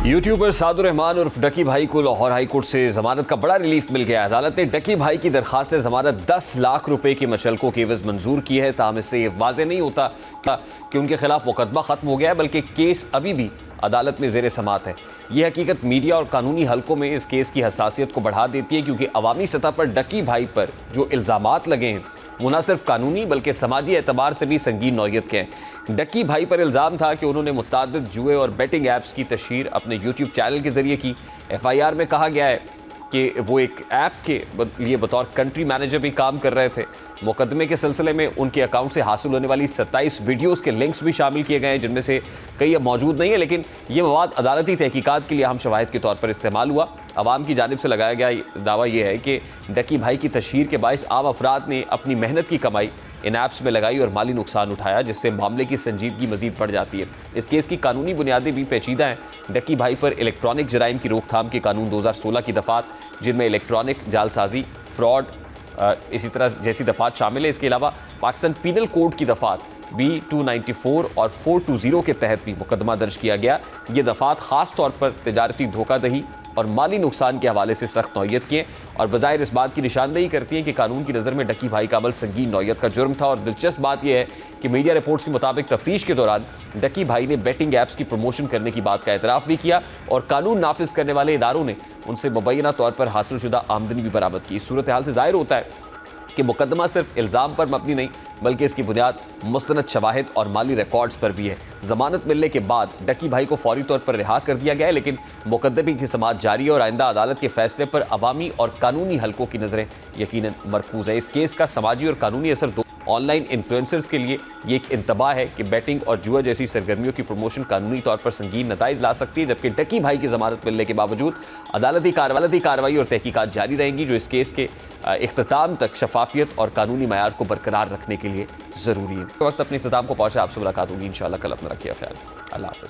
YouTuber सादुर Rahman उर्फ डकी भाई को लाहौर हाई कोर्ट से जमानत का बड़ा रिलीफ मिल गया। अदालत ने डकी भाई की दरखास्त जमानत 10 लाख रुपए की मचलकों की एवज मंजूर की है। ताहम इससे ये वाज़ेह नहीं होता कि उनके खिलाफ मुकदमा खत्म हो गया है, बल्कि केस अभी भी अदालत में जेर समात है। ये हकीकत मीडिया और कानूनी हलकों में इस केस की हसासियत को बढ़ा देती है, क्योंकि अवामी सतह पर डकी भाई पर जो इल्ज़ामात लगे हैं वो न सिर्फ कानूनी बल्कि समाजी एतबार से भी संगीन नौयत के हैं। डकी भाई पर इल्ज़ाम था कि उन्होंने मुतअद्दिद जुए और बेटिंग ऐप्स की तशहीर अपने यूट्यूब चैनल के ज़रिए की। FIR में कहा गया है कि वो एक ऐप के लिए बतौर कंट्री मैनेजर भी काम कर रहे थे। मुकदमे के सिलसिले में उनके अकाउंट से हासिल होने वाली 27 वीडियोस के लिंक्स भी शामिल किए गए हैं, जिनमें से कई अब मौजूद नहीं है, लेकिन ये मवाद अदालती तहकीकात के लिए अहम शवाहिद के तौर पर इस्तेमाल हुआ। अवाम की जानिब से लगाया गया दावा यह है कि डकी भाई की तशहीर के बाइस आम अफराद ने अपनी मेहनत की कमाई इन ऐप्स में लगाई और माली नुकसान उठाया, जिससे मामले की संजीदगी मजीद बढ़ जाती है। इस केस की कानूनी बुनियादें भी पेचीदा हैं। डकी भाई पर इलेक्ट्रॉनिक जराइम की रोकथाम के कानून 2016 की दफ़ात, जिनमें इलेक्ट्रॉनिक जालसाजी, फ्रॉड, इसी तरह जैसी दफ़ात शामिल है। इसके अलावा पाकिस्तान पीनल कोड की दफ़ात B294 और 420 के तहत भी मुकदमा दर्ज किया गया। ये दफ़ात ख़ास तौर पर तिजारती धोखाधड़ी और माली नुकसान के हवाले से सख्त नौयत की हैं और बज़ाहिर इस बात की निशानदेही करती हैं कि कानून की नज़र में डकी भाई का अमल संगीन नौयत का जुर्म था। और दिलचस्प बात यह है कि मीडिया रिपोर्ट्स के मुताबिक तफ्तीश के दौरान डकी भाई ने बेटिंग ऐप्स की प्रमोशन करने की बात का एतराफ़ भी किया और कानून नाफिज करने वाले इदारों ने उनसे मुबैना तौर पर हासिलशुदा आमदनी भी बरामद की। इस सूरत हाल से ज़ाहिर होता है कि मुकदमा सिर्फ इल्ज़ाम पर मबनी नहीं, बल्कि इसकी बुनियाद मुस्तनद शवाहिद और माली रिकॉर्ड्स पर भी है। जमानत मिलने के बाद डकी भाई को फौरी तौर पर रिहा कर दिया गया है, लेकिन मुकदमे की समाअत जारी है और आइंदा अदालत के फैसले पर अवामी और कानूनी हलकों की नज़रें यकीनन मरकूज़ है। इस केस का समाजी और कानूनी असर ऑनलाइन इन्फ्लुएंसर्स के लिए ये एक इंतबाह है कि बैटिंग और जुआ जैसी सरगर्मियों की प्रमोशन कानूनी तौर पर संगीन नताइज ला सकती है, जबकि डकी भाई की जमानत मिलने के बावजूद अदालती कार्रवाई और तहकीकात जारी रहेंगी, जो इस केस के इख्तिताम तक शफाफियत और कानूनी मयार को बरकरार रखने के लिए ज़रूरी है। वक्त अपने इख्तिताम को पहुँचा, आपसे मुलाकात होगी इंशाअल्लाह कल। अपना रखिए ख्याल। अल्लाह हाफ़िज़।